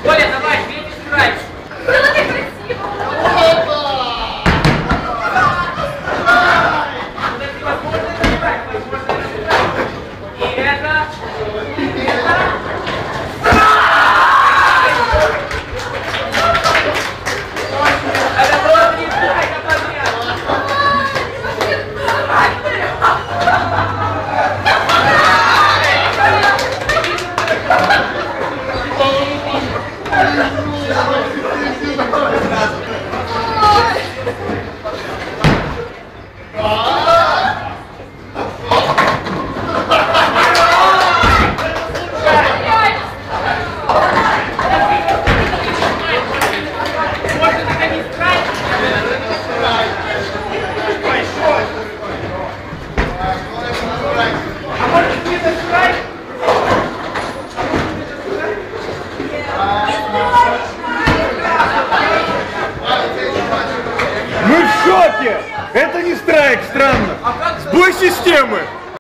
Коля, давай, третий страйк. Да вот и красиво. Возможно, страйк, возможно, страйк. И это... Это просто не страйк, а подъезд. Мы в шоке! Это не страйк, странно. Сбой системы!